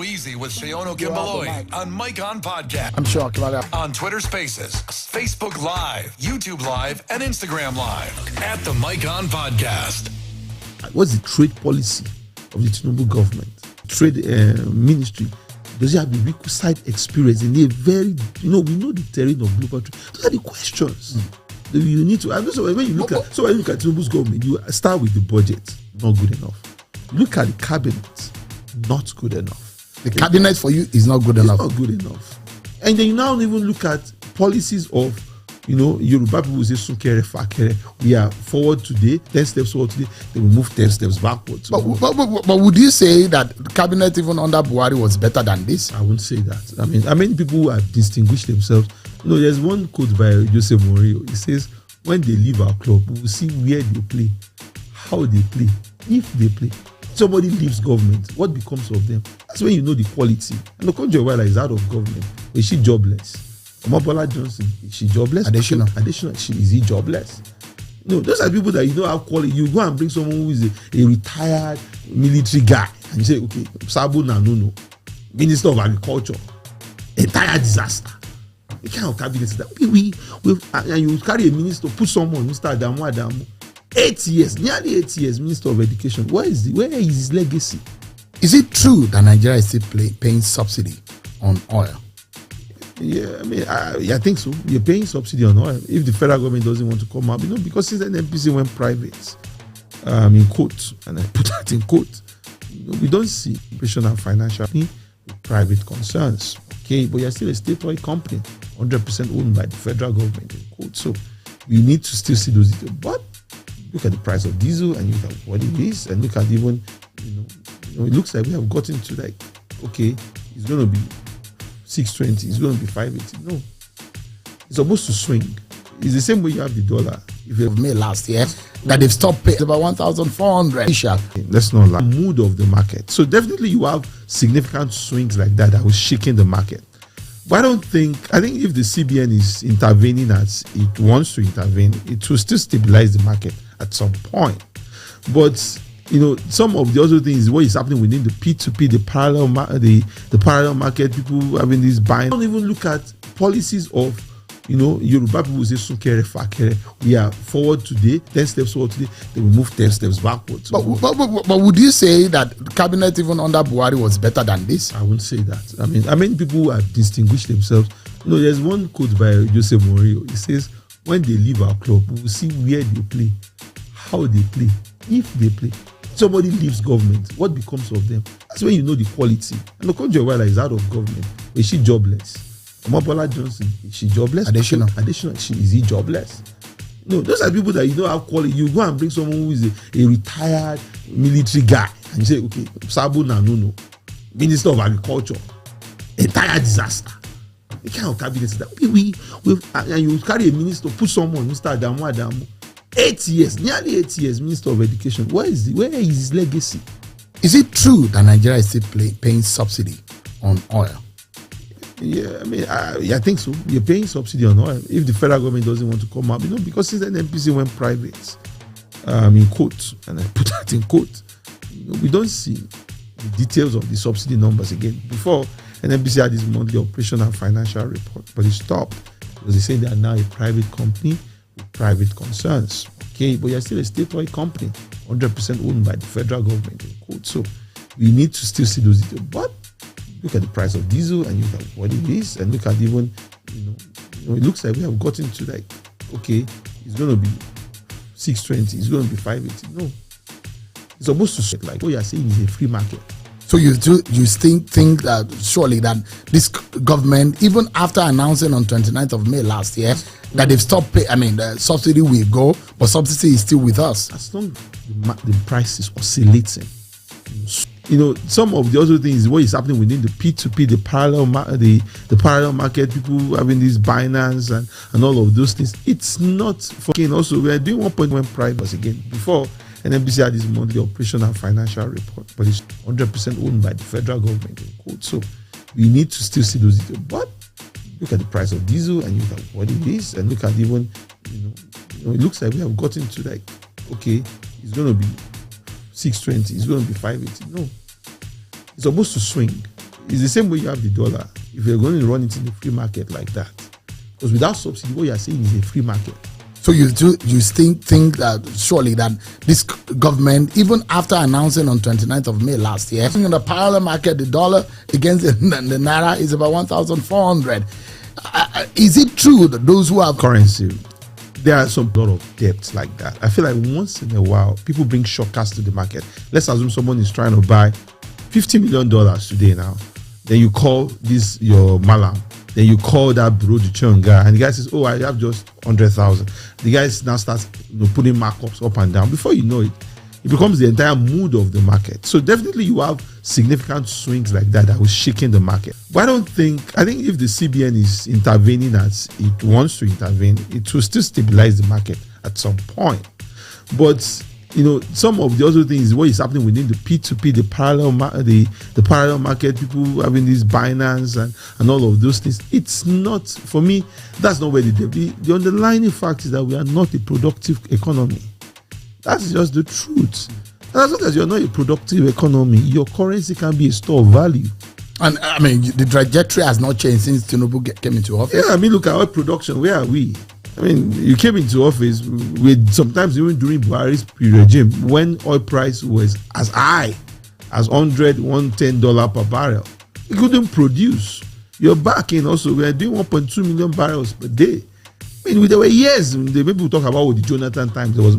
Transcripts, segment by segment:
Easy with Shayono Kimbaloi on Mike On Podcast. I'm sure. On Twitter Spaces, Facebook Live, YouTube Live, and Instagram Live at the Mike On Podcast. What's the trade policy of the Tinubu government? Trade ministry, does it have the requisite experience in a very, we know the terrain of global trade? Those are the questions. You need to. So when you look at Tinubu's government, you start with the budget, not good enough. Look at the cabinet, not good enough. The cabinet for you is not good enough. Not good enough. And then you now even look at policies of, Yoruba people will say sunkere fakere. We are forward today, 10 steps forward today, they will move 10 steps backwards. But would you say that the cabinet even under Buhari was better than this? I wouldn't say that. I mean people who have distinguished themselves. There's one quote by Jose Mourinho. He says, when they leave our club, we will see where they play, how they play, if they play. Somebody leaves government, what becomes of them? That's when you know the quality. And Okonjo-Iweala is out of government. Is she jobless? Omobola Johnson, is she jobless? Additional, is he jobless? No, those are people that have quality. You go and bring someone who is a retired military guy and you say, okay, Sabo Nanono, Minister of Agriculture, entire disaster. The kind of cabinet is that and you carry a minister, put someone, Mr. Adamu. 8 years, nearly 8 years, Minister of Education. Where is his legacy? Is it true that Nigeria is still paying subsidy on oil? Yeah, I think so. You're paying subsidy on oil. If the federal government doesn't want to come out, because since NNPC went private, in quote, and I put that in quote, we don't see operational financial with private concerns. Okay, but you're still a state-owned company, 100% owned by the federal government, in quote. So we need to still see those details. But look at the price of diesel and look at what it is, and look at even, it looks like we have gotten to okay, it's going to be 620, it's going to be 580. No, it's supposed to swing. It's the same way you have the dollar. If you've made last year that they've stopped paying about 1,400. Let's not lie. The mood of the market. So definitely you have significant swings like that was shaking the market. But I think if the CBN is intervening as it wants to intervene, it will still stabilize the market at some point. But some of the other things, what is happening within the P2P, the parallel market, people having this buying. Don't even look at policies of Yoruba people will say sunkere fakere. We are forward today, 10 steps forward today, they will move 10 steps backwards. But would you say that the cabinet even under Buhari was better than this? I wouldn't say that. I mean people who have distinguished themselves. There's one quote by Jose Mourinho. He says, when they leave our club, we will see where they play, how they play, if they play. Somebody leaves government, what becomes of them? That's when you know the quality. And Okonjo-Iweala is out of government. Is she jobless? Omobola Johnson, is she jobless? Additional, is he jobless? No, those are people that have quality. You go and bring someone who is a retired military guy and you say, okay, Sabo Nanono, Minister of Agriculture, entire disaster. The kind of cabinet is that and you carry a minister, put someone, Mr. Adamu. 8 years, nearly 8 years, Minister of Education. Where is his legacy? Is it true that Nigeria is still paying subsidy on oil? Yeah, I think so. You're paying subsidy on oil. If the federal government doesn't want to come out, because since NNPC went private, in quote, and I put that in quote, we don't see the details of the subsidy numbers again. Before, NNPC had this monthly operational financial report, but it stopped because they say they are now a private company with private concerns. Okay, but you're still a state-owned company, 100% owned by the federal government, in quote. So we need to still see those details. But look at the price of diesel and look at what it is, and look at even, it looks like we have gotten to okay, it's going to be 620, it's going to be 580. No, it's supposed to swing. What you're saying is a free market. So you think that surely that this government, even after announcing on 29th of May last year that they've stopped paying, the subsidy will go, but subsidy is still with us. As long as the price is oscillating. Some of the other things, what is happening within the P2P, the parallel market, people having these Binance and all of those things. It's not fucking. Also, we are doing 1.1 private again. Before, NNPC had this monthly operational financial report, but it's 100% owned by the federal government, in quote. So we need to still see those details. But look at the price of diesel and look at what it is, and look at even, it looks like we have gotten to okay, it's going to be 620, it's going to be 580. No, it's supposed to swing. It's the same way you have the dollar. If you're going to run it in the free market like that, because without subsidy, what you're saying is a free market. So you think that surely that this government, even after announcing on 29th of May last year, in the parallel market, the dollar against the naira is about 1,400. Is it true that those who have currency, there are some lot of debts like that? I feel like once in a while, people bring shockers to the market. Let's assume someone is trying to buy $50 million today now. Then you call this your malam. Then you call that bureau de change guy, and the guy says, "Oh, I have just 100,000." The guy now starts putting markups up and down. Before you know it, it becomes the entire mood of the market. So definitely you have significant swings like that will shaking the market. But I think if the CBN is intervening as it wants to intervene, it will still stabilize the market at some point. But some of the other things, what is happening within the P2P, the parallel market, people having this Binance and all of those things. It's not, for me, that's not where the underlying fact is that we are not a productive economy. That's just the truth. And as long as you're not a productive economy, your currency can be a store of value. And I mean, the trajectory has not changed since Tinubu came into office. Yeah, I mean, look at our production. Where are we? I mean, you came into office with sometimes even during Buhari's regime when oil price was as high as $110 per barrel. You couldn't produce. You're back in also. We are doing 1.2 million barrels per day. I mean, there were years. Maybe we'll talk about with the Jonathan times. There was.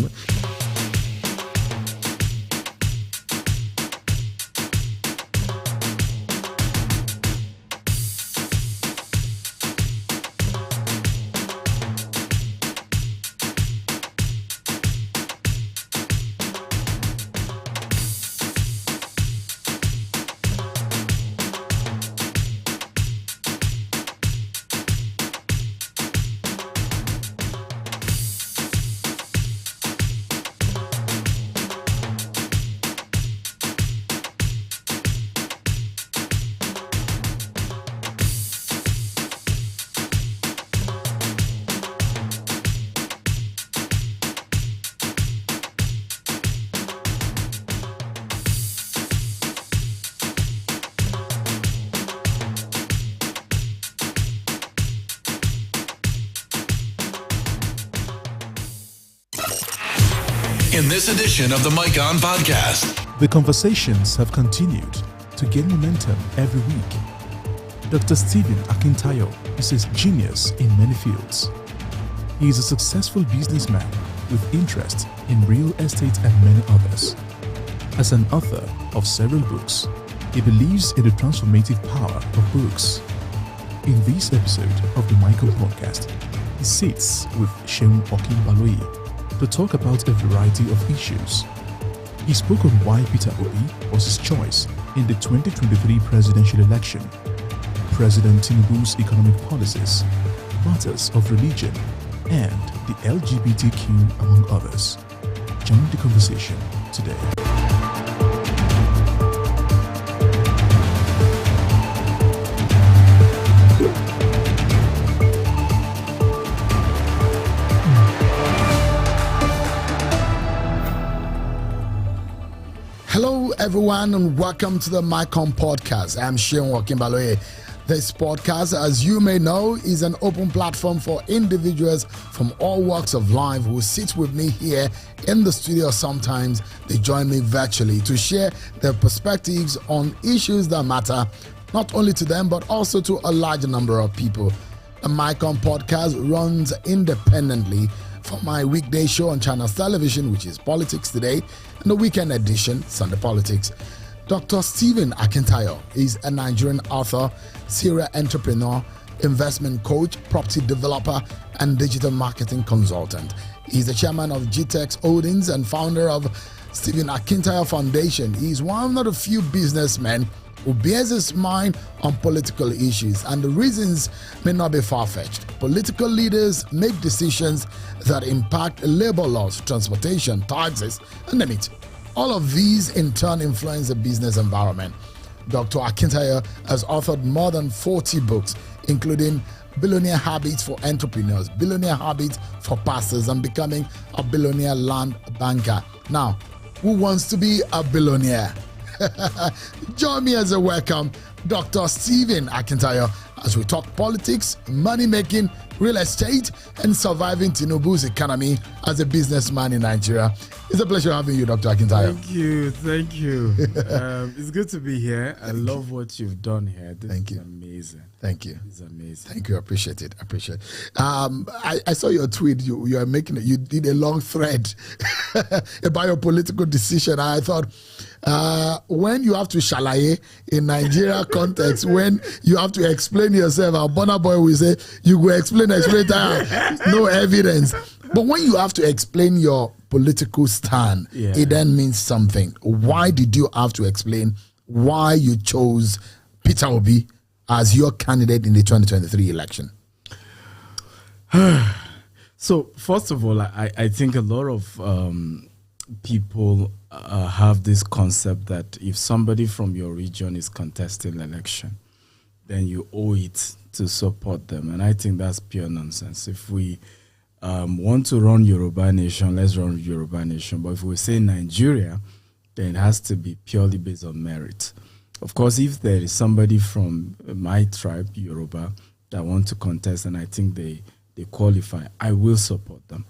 In this edition of the Mike On Podcast, the conversations have continued to gain momentum every week. Dr. Stephen Akintayo is a genius in many fields. He is a successful businessman with interest in real estate and many others. As an author of several books, he believes in the transformative power of books. In this episode of the Mike On Podcast, he sits with Seun Okinbaloye to talk about a variety of issues. He spoke on why Peter Obi was his choice in the 2023 presidential election, President Tinubu's economic policies, matters of religion, and the LGBTQ, among others. Join the conversation today. Hello, everyone, and welcome to the Mike On Podcast. I'm Seun Okinbaloye. This podcast, as you may know, is an open platform for individuals from all walks of life who sit with me here in the studio. Sometimes they join me virtually to share their perspectives on issues that matter not only to them but also to a large number of people. The Mike On Podcast runs independently for my weekday show on Channels Television, which is Politics Today, and the weekend edition, Sunday Politics. Dr. Stephen Akintayo is a Nigerian author, serial entrepreneur, investment coach, property developer, and digital marketing consultant. He's the chairman of GTEX Holdings and founder of Stephen Akintayo Foundation. He's one of the few businessmen who bears his mind on political issues, and the reasons may not be far-fetched. Political leaders make decisions that impact labor laws, transportation, taxes, and name it. All of these in turn influence the business environment. Dr. Akintayo has authored more than 40 books, including Billionaire Habits for Entrepreneurs, Billionaire Habits for Pastors, and Becoming a Billionaire Land Banker. Now, who wants to be a billionaire? Join me as a welcome Dr. Stephen Akintayo as we talk politics, money making, real estate, and surviving Tinubu's economy as a businessman in Nigeria. It's a pleasure having you, Dr. Akintayo. Thank you. It's good to be here. I love what you've done here. This is amazing. Thank you. It's amazing. Thank you. I appreciate it. I saw your tweet. You did a long thread about your political decision. I thought, when you have to shalaye in Nigeria context, when you have to explain yourself, our Bonner boy will say, you will explain, no evidence. But when you have to explain your political stand, it then means something. Why did you have to explain why you chose Peter Obi as your candidate in the 2023 election? So, first of all, I think a lot of people have this concept that if somebody from your region is contesting an election, then you owe it to support them. And I think that's pure nonsense. If we want to run Yoruba Nation, let's run Yoruba Nation. But if we say Nigeria, then it has to be purely based on merit. Of course, if there is somebody from my tribe, Yoruba, that want to contest and I think they qualify, I will support them.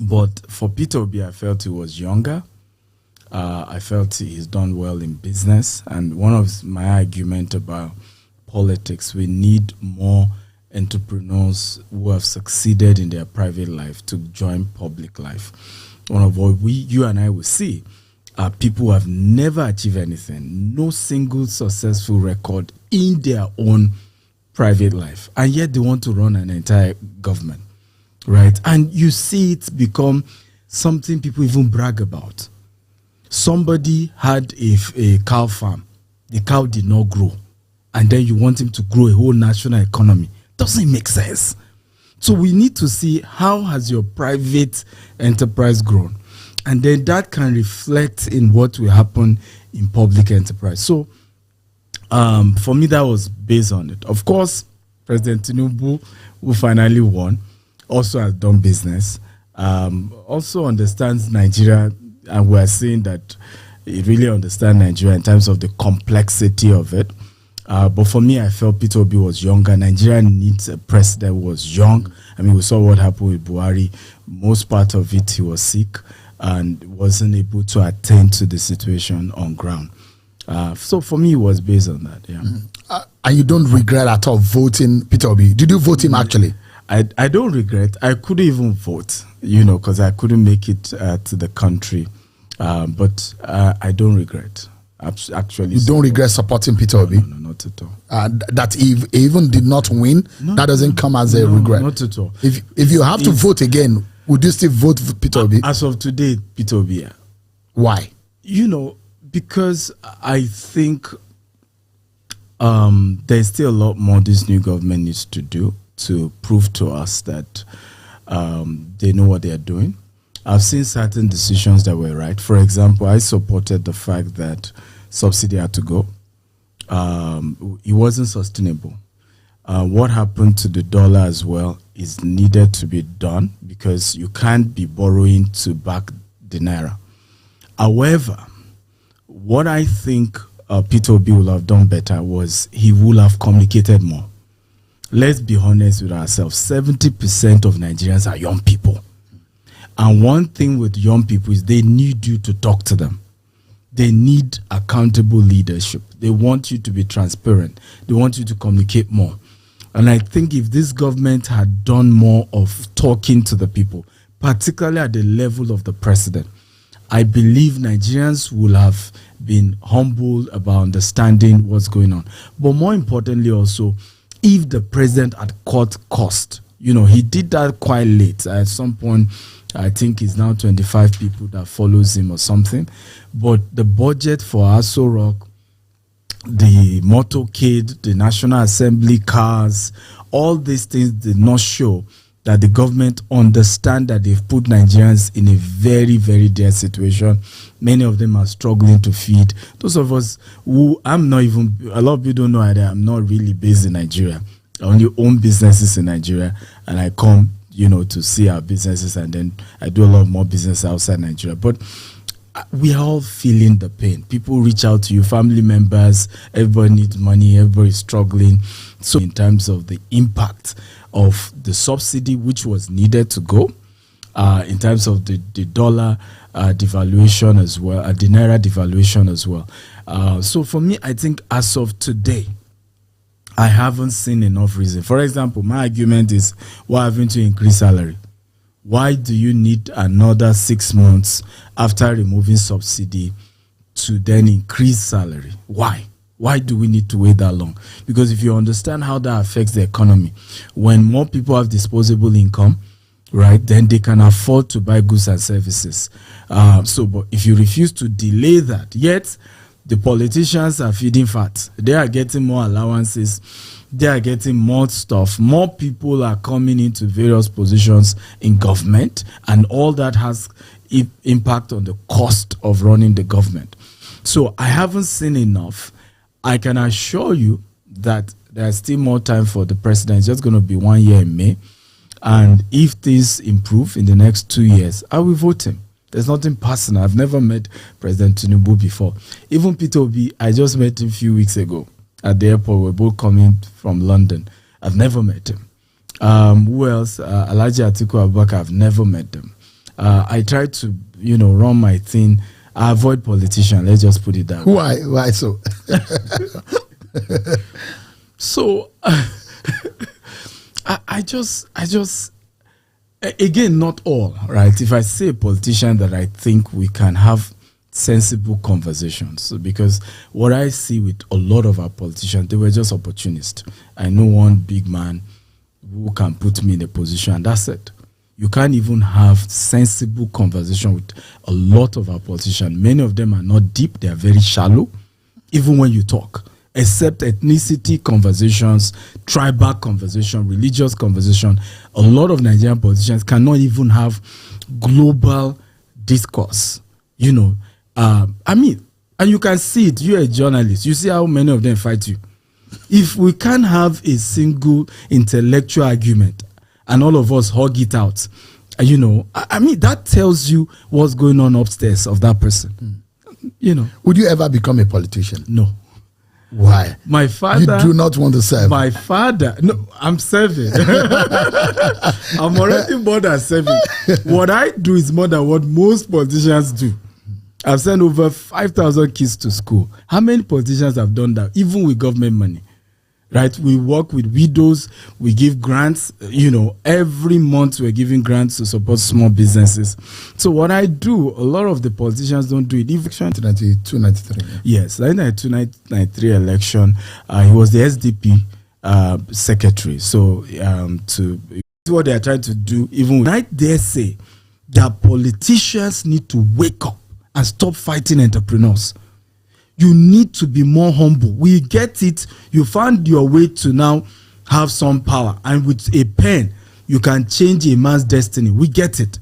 But for Peter Obi, I felt he was younger. I felt he's done well in business. And one of my argument about politics, we need more entrepreneurs who have succeeded in their private life to join public life. One of what you and I will see are people who have never achieved anything, no single successful record in their own private life, and yet they want to run an entire government, right? And you see it become something people even brag about. Somebody had a cow farm, the cow did not grow, and then you want him to grow a whole national economy. Doesn't make sense. So we need to see how has your private enterprise grown, and then that can reflect in what will happen in public enterprise. So for me, that was based on it. Of course, President Tinubu, who finally won, also has done business, also understands Nigeria, and we're seeing that he really understands Nigeria in terms of the complexity of it. But for me, I felt Peter Obi was younger. Nigeria needs a president who was young. I mean, we saw what happened with Buhari. Most part of it, he was sick and wasn't able to attend to the situation on ground. So for me, it was based on that, yeah. And you don't regret at all voting Peter Obi? Did you vote him actually? I don't regret. I couldn't even vote, because I couldn't make it to the country. But I don't regret. Actually, you don't regret supporting Peter Obi? No, not at all. That he even did not win, that doesn't come as a regret? Not at all. If you have to vote again, would you still vote for Peter Obi? As of today, Peter Obi, yeah. Why? Because I think there's still a lot more this new government needs to do to prove to us that they know what they're doing. I've seen certain decisions that were right. For example, I supported the fact that subsidy had to go. It wasn't sustainable. What happened to the dollar as well is needed to be done because you can't be borrowing to back the naira. However, what I think Peter Obi would have done better was he would have communicated more. Let's be honest with ourselves. 70% of Nigerians are young people. And one thing with young people is they need you to talk to them. They need accountable leadership. They want you to be transparent. They want you to communicate more. And I think if this government had done more of talking to the people, particularly at the level of the president, I believe Nigerians will have been humble about understanding what's going on. But more importantly also, if the president had cut cost, he did that quite late. At some point, I think it's now 25 people that follows him or something. But the budget for Aso Rock, the motorcade, the National Assembly cars, all these things did not show that the government understand that they've put Nigerians in a very, very dire situation. Many of them are struggling to feed. Those of us who a lot of people don't know that I'm not really based in Nigeria. I only own businesses in Nigeria, and I come, to see our businesses, and then I do a lot more business outside Nigeria. But we are all feeling the pain. People reach out to you, family members, everybody needs money, everybody's struggling. So in terms of the impact of the subsidy, which was needed to go, in terms of the dollar devaluation as well, the naira devaluation as well. So for me, I think as of today, I haven't seen enough reason. For example, my argument is, why having to increase salary? Why do you need another 6 months after removing subsidy to then increase salary? Why? Why do we need to wait that long? Because if you understand how that affects the economy, when more people have disposable income, right, then they can afford to buy goods and services. But if you refuse to delay that, yet the politicians are feeding fat. They are getting more allowances. They are getting more stuff. More people are coming into various positions in government, and all that has impact on the cost of running the government. So I haven't seen enough. I can assure you that there's still more time for the president. It's just going to be 1 year in May. And if things improve in the next 2 years, I will vote him. There's nothing personal. I've never met President Tinubu before. Even Peter Obi, I just met him a few weeks ago at the airport. We're both coming from London. I've never met him. Who else? Alhaji Atiku Abubakar, I've never met them. I try to, run my thing. I avoid politicians. Let's just put it that way. Why so? So, I just, again, not all, right? If I say a politician that I think we can have sensible conversations, because what I see with a lot of our politicians, they were just opportunists. I know one big man who can put me in a position, and that's it. You can't even have sensible conversation with a lot of our politicians. Many of them are not deep, they are very shallow, even when you talk. Except ethnicity conversations, tribal conversation, religious conversation. A lot of Nigerian politicians cannot even have global discourse. And you can see it. You're a journalist. You see how many of them fight you. If we can't have a single intellectual argument and all of us hug it out, that tells you what's going on upstairs of that person. Would you ever become a politician? No. Why? My father. You do not want to serve. My father. No, I'm serving. I'm already more than serving. What I do is more than what most politicians do. I've sent over 5,000 kids to school. How many politicians have done that, even with government money? Right? We work with widows. We give grants. Every month we're giving grants to support small businesses. So what I do, a lot of the politicians don't do it. 1992, 93. Yes, 1993 election. He was the SDP secretary. So what they are trying to do, even when I dare say that politicians need to wake up and stop fighting entrepreneurs. You need to be more humble. We get it. You found your way to now have some power. And with a pen, you can change a man's destiny. We get it.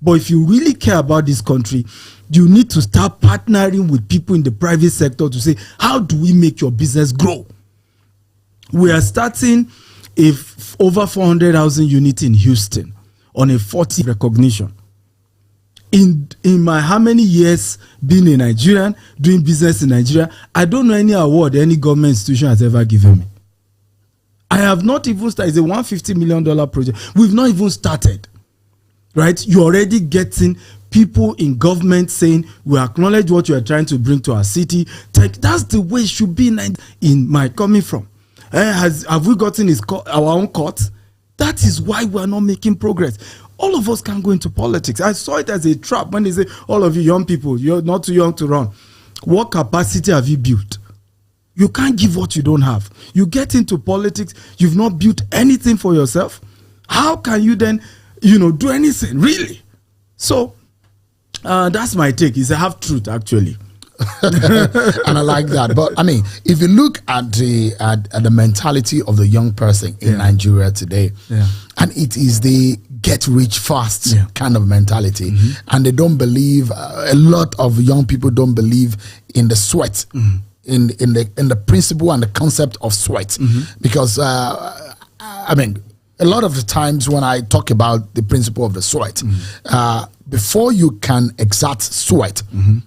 But if you really care about this country, you need to start partnering with people in the private sector to say, how do we make your business grow? We are starting over 400 housing unit in Houston on a 40 recognition. In my how many years being a Nigerian, doing business in Nigeria, I don't know any award any government institution has ever given me. I have not even started. It's a $150 million project. We've not even started. Right? You're already getting people in government saying, we acknowledge what you are trying to bring to our city. That's the way it should be in my coming from. Have we gotten our own court? That is why we are not making progress. All of us can go into politics. I saw it as a trap when they say, all of you young people, you're not too young to run. What capacity have you built? You can't give what you don't have. You get into politics, you've not built anything for yourself. How can you then, do anything, really? So, that's my take. It's a half truth, actually. And I like that. But if you look at the mentality of the young person in Nigeria today, and it is the get rich fast kind of mentality, and they don't believe, a lot of young people don't believe in the sweat, in the principle and the concept of sweat, because a lot of the times when I talk about the principle of the sweat, before you can exert sweat,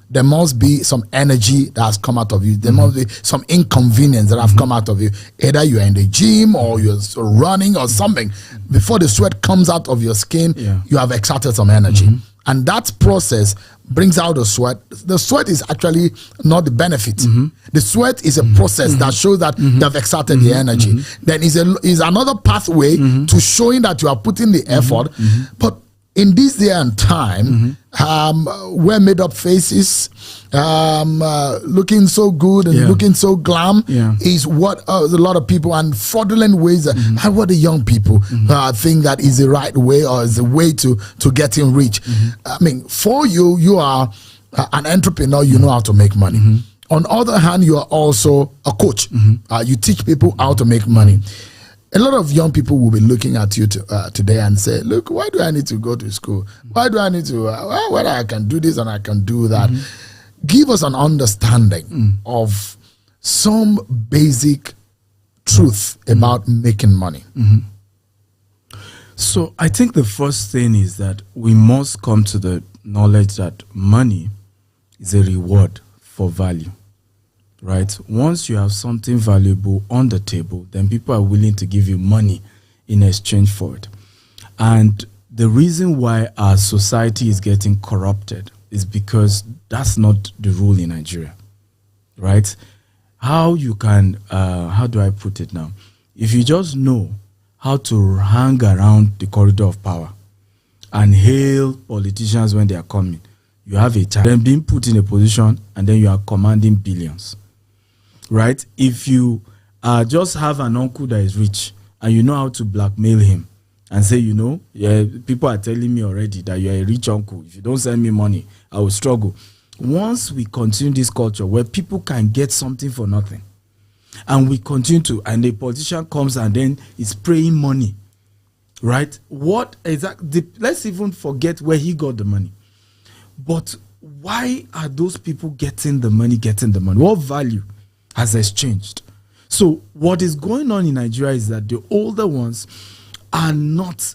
there must be some energy that has come out of you. There must be some inconvenience that have come out of you. Either you're in the gym or you're running or something. Before the sweat comes out of your skin, you have exerted some energy. And that process brings out the sweat. The sweat is actually not the benefit. The sweat is a process that shows that they've exerted the energy. Then is another pathway to showing that you are putting the effort. But in this day and time, we're made up faces, looking so good and looking so glam is what a lot of people, and fraudulent ways what the young people think that is the right way or is the way to getting rich. I mean, for you, you are an entrepreneur, you know how to make money. On the other hand, you are also a coach. You teach people how to make money. A lot of young people will be looking at you today and say, look, why do I need to go to school? Why do I need to, whether I can do this and I can do that? Give us an understanding of some basic truth about making money. So I think the first thing is that we must come to the knowledge that money is a reward for value. Right? Once you have something valuable on the table, then people are willing to give you money in exchange for it. And the reason why our society is getting corrupted is because that's not the rule in Nigeria. Right? How you can, how do I put it now? If you just know how to hang around the corridor of power and hail politicians when they are coming, you have a chance. Then being put in a position and then you are commanding billions. Right? If you just have an uncle that is rich and you know how to blackmail him and say, you know, people are telling me already that you're a rich uncle. If you don't send me money, I will struggle. Once we continue this culture where people can get something for nothing, and we continue to, and the politician comes and then is praying money, right? What exactly? Let's even forget where he got the money. But why are those people getting the money? What value has exchanged? So what is going on in Nigeria is that the older ones are not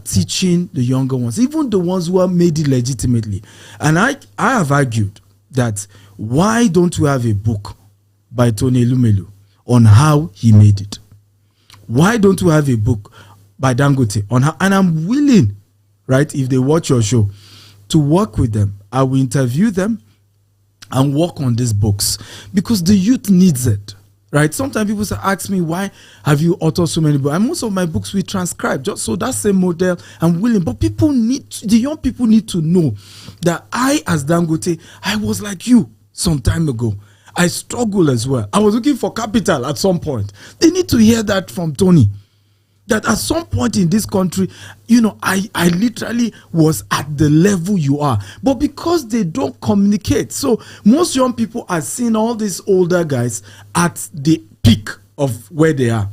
teaching the younger ones, even the ones who are made it legitimately. And I have argued that why don't we have a book by Tony Elumelu on how he made it? Why don't we have a book by Dangote on how? And I'm willing, right, if they watch your show, to work with them. I will interview them and work on these books because the youth needs it, right? Sometimes people ask me, why have you authored so many books? And most of my books we transcribe, just so that's the model I'm willing. But the young people need to know that I, as Dangote, I was like you some time ago. I struggle as well. I was looking for capital at some point. They need to hear that from Tony. That at some point in this country, you know, I literally was at the level you are. But because they don't communicate. So most young people are seeing all these older guys at the peak of where they are.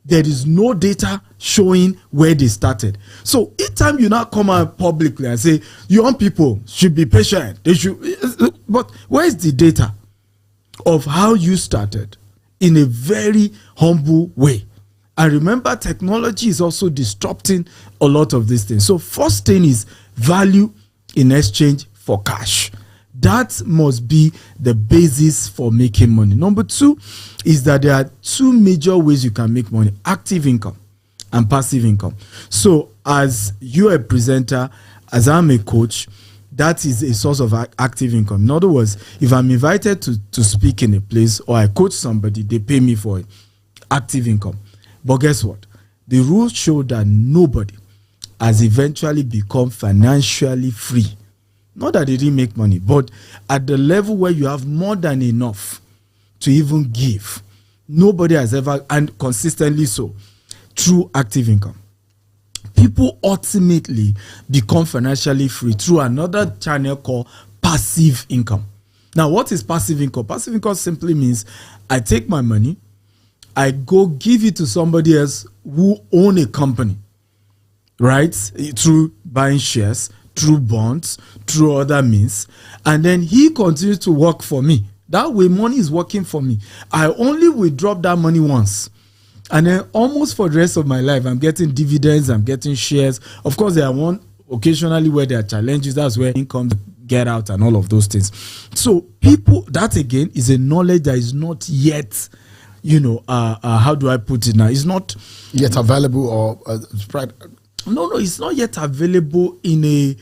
There is no data showing where they started. So each time you now come out publicly and say, young people should be patient. They should, but where is the data of how you started in a very humble way? And remember, technology is also disrupting a lot of these things. So first thing is value in exchange for cash. That must be the basis for making money. Number two is that there are two major ways you can make money: active income and passive income. So as you're a presenter, as I'm a coach, that is a source of active income. In other words, if I'm invited to speak in a place or I coach somebody, they pay me for it. Active income. But guess what? The rules show that nobody has eventually become financially free. Not that they didn't make money, but at the level where you have more than enough to even give. Nobody has ever, and consistently so, through active income. People ultimately become financially free through another channel called passive income. Now, what is passive income? Passive income simply means I take my money, I go give it to somebody else who own a company, right? Through buying shares, through bonds, through other means. And then he continues to work for me. That way money is working for me. I only withdraw that money once. And then almost for the rest of my life, I'm getting dividends, I'm getting shares. Of course, there are occasionally where there are challenges, that's where income get out and all of those things. So people, that again is a knowledge that is not yet, how do I put it now? It's not yet available or spread. No, it's not yet available in a.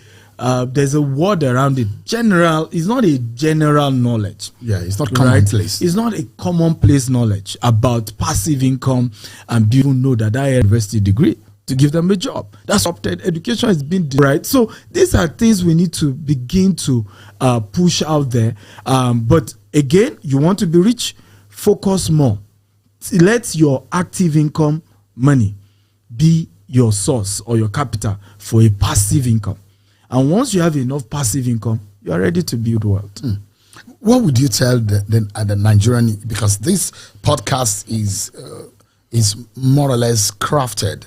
There's a word around it. General. It's not a general knowledge. Yeah, it's not commonplace. It's not a commonplace knowledge about passive income, and people know that I have a university degree to give them a job. That's opted. Education has been right. So these are things we need to begin to push out there. But again, you want to be rich, focus more. Let your active income money be your source or your capital for a passive income. And once you have enough passive income, you are ready to build wealth. What would you tell the Nigerian, because this podcast is more or less crafted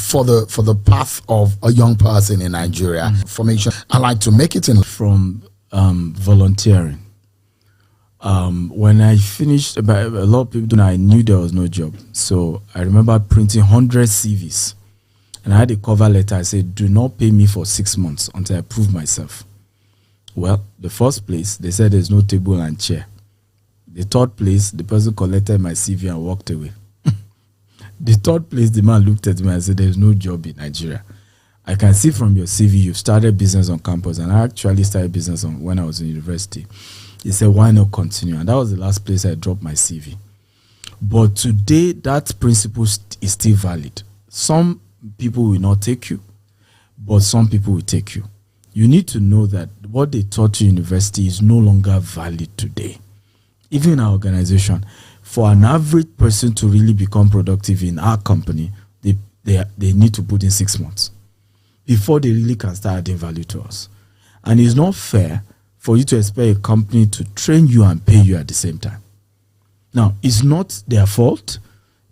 for the path of a young person in Nigeria. Formation. I like to make it in from volunteering. When I finished, a lot of people I knew there was no job. So I remember printing 100 CVs. And I had a cover letter. I said, do not pay me for 6 months until I prove myself. Well, the first place, they said there's no table and chair. The third place, the person collected my CV and walked away. The third place, the man looked at me and said, there's no job in Nigeria. I can see from your CV, you've started business on campus. And I actually started business when I was in university. He said, why not continue? And that was the last place I dropped my CV. But today, that principle is still valid. Some people will not take you, but some people will take you. You need to know that what they taught you in university is no longer valid today. Even in our organization, for an average person to really become productive in our company, they need to put in 6 months before they really can start adding value to us. And it's not fair for you to expect a company to train you and pay you at the same time. Now, it's not their fault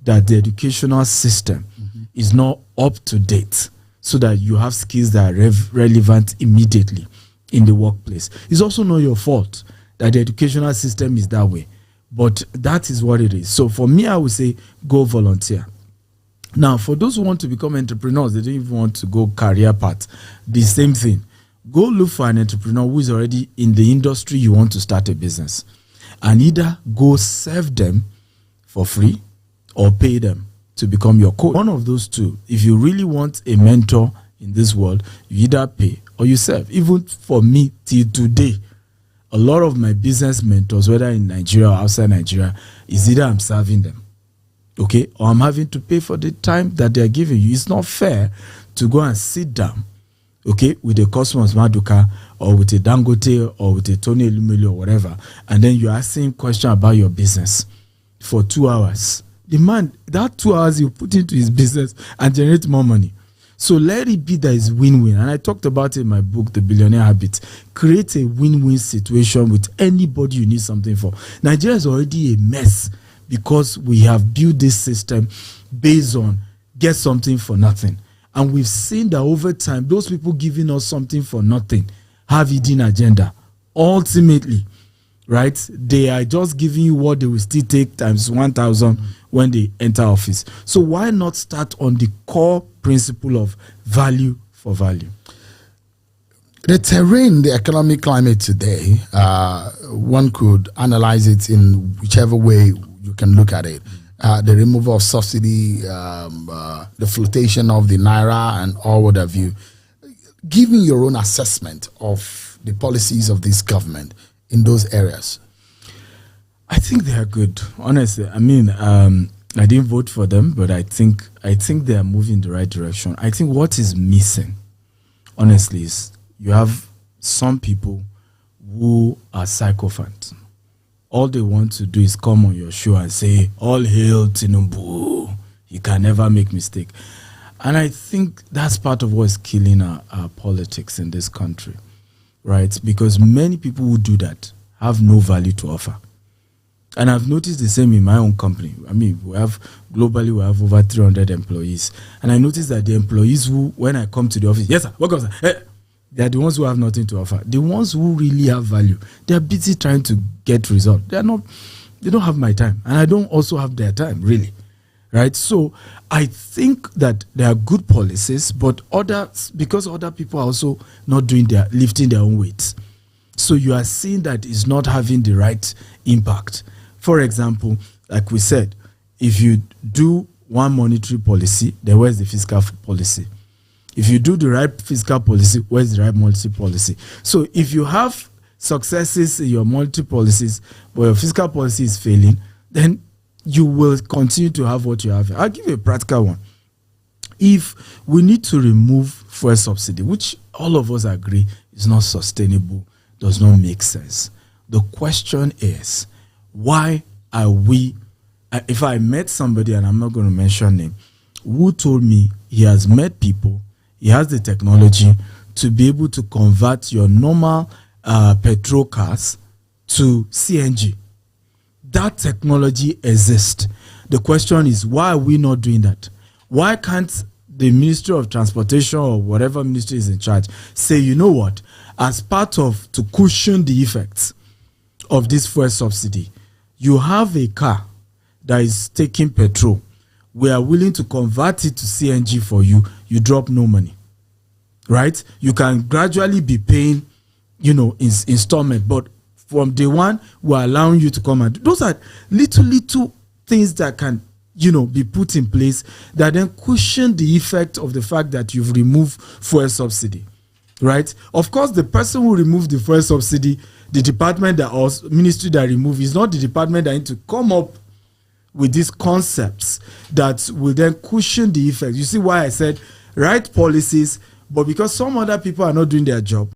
that the educational system is not up to date so that you have skills that are relevant immediately in the workplace. It's also not your fault that the educational system is that way, but that is what it is. So for me, I would say go volunteer. Now, for those who want to become entrepreneurs, they don't even want to go career path, the same thing. Go look for an entrepreneur who is already in the industry you want to start a business, and either go serve them for free or pay them to become your coach. One of those two. If you really want a mentor in this world, you either pay or you serve. Even for me, till today, a lot of my business mentors, whether in Nigeria or outside Nigeria, is either I'm serving them, okay, or I'm having to pay for the time that they're giving you. It's not fair to go and sit down, okay, with a Cosmos Maduka or with a Dangote or with a Tony Elumelu or whatever, and then you're asking questions about your business for 2 hours. The man, that 2 hours you put into his business and generate more money. So let it be that it's win-win. And I talked about it in my book, The Billionaire Habit. Create a win-win situation with anybody you need something for. Nigeria is already a mess because we have built this system based on get something for nothing. And we've seen that over time, those people giving us something for nothing have hidden agenda. Ultimately, right? They are just giving you what they will still take times 1,000 when they enter office. So why not start on the core principle of value for value? The terrain, the economic climate today, one could analyze it in whichever way you can look at it. The removal of subsidy, the flotation of the Naira and all what have you. Giving your own assessment of the policies of this government in those areas. I think they are good. Honestly, I mean, I didn't vote for them, but I think they are moving in the right direction. I think what is missing, honestly, is you have some people who are sycophants. All they want to do is come on your show and say, all hail Tinubu, he can never make mistake. And I think that's part of what's killing our politics in this country, right? Because many people who do that have no value to offer. And I've noticed the same in my own company. I mean, globally, we have over 300 employees. And I noticed that the employees who, when I come to the office, yes, sir, welcome, sir. Hey, they are the ones who have nothing to offer. The ones who really have value, they are busy trying to get results. They don't have my time. And I don't also have their time, really. right? So I think that there are good policies, but because other people are also not lifting their own weights. So you are seeing that it's not having the right impact. For example, like we said, if you do one monetary policy, then where's the fiscal policy? If you do the right fiscal policy, where's the right monetary policy? So if you have successes in your monetary policies, but your fiscal policy is failing, then you will continue to have what you have. I'll give you a practical one. If we need to remove fuel subsidy, which all of us agree is not sustainable, does not make sense, the question is, why are we, if I met somebody, and I'm not going to mention name, who told me he has met people, he has the technology to be able to convert your normal petrol cars to CNG. That technology exists. The question is, why are we not doing that? Why can't the Ministry of Transportation or whatever ministry is in charge say, you know what, as part of, to cushion the effects of this fuel subsidy, you have a car that is taking petrol. We are willing to convert it to CNG for you. You drop no money, right? You can gradually be paying, installment, but from day one, we're allowing you to come and those are little things that can, be put in place that then cushion the effect of the fact that you've removed fuel subsidy, right? Of course, the person who removed the fuel subsidy, the department that or ministry that removed, is not the department that need to come up with these concepts that will then cushion the effect. You see why I said right policies, but because some other people are not doing their job,